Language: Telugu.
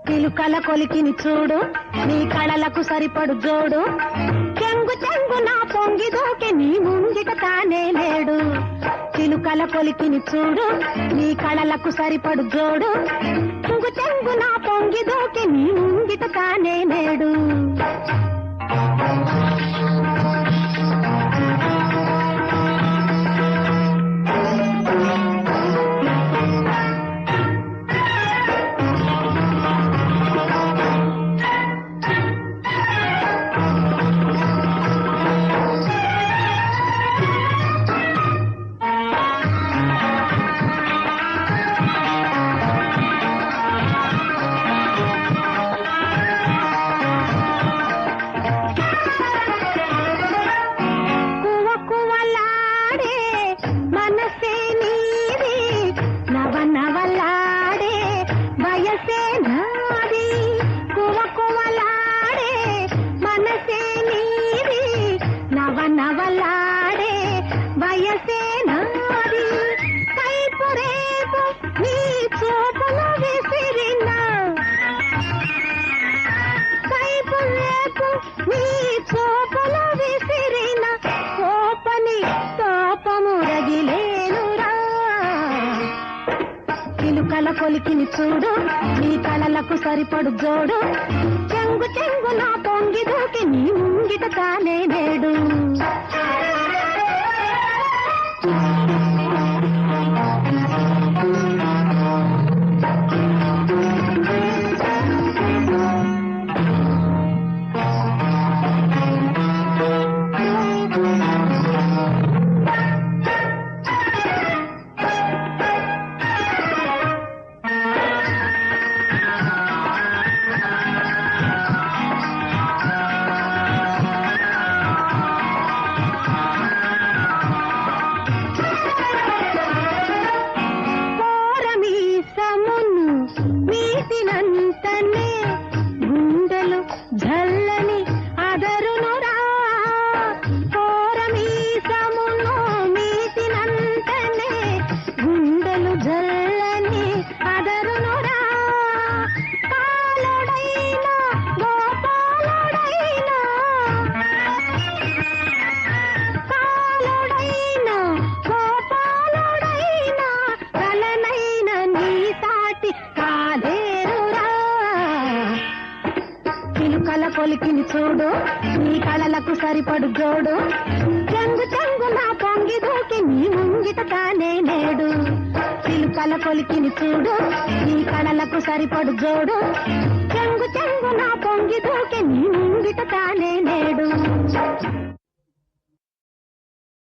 చిలుకల కొలికిని చూడు, నీ కళలకు సరిపడు జోడు. చెంగు చెంగు నా పొంగి దూకి నీ ముంగిట తానే లేడు. చిలుకల కొలికిని చూడు, నీ కళలకు సరిపడు జోడు. చెంగు చెంగు నా పొంగి దూకి నీ ముంగిట తానే లేడు. చిలుకల కొలికిని చూడు, నీ కళలకు సరిపడు జోడు. చెంగు చెంగు నా పొంగి దూకి నీ ముంగిట తానే నేడు. మీసినంతనే గుండెలు జల్లని అదరునురా. కోరమీసమును మీసినంతనే గుండెలు జల్లని అదరునురా. పాలుడైనా గోపాలుడైనా, పాలుడైనా గోపాలుడైనా, కలనైన నీ సాటి కాదేరురా. చిలుకల కొలికిని చూడు, నీ కళలకు సరిపడు జోడు. చెంగు చెంగు నా పొంగి దూకి నీ ముంగిట తానే నేడు. చిలుకల కొలికిని చూడు, నీ కళలకు సరిపడు జోడు. చెంగు చెంగు నా పొంగి దూకి నీ ముంగిట తానే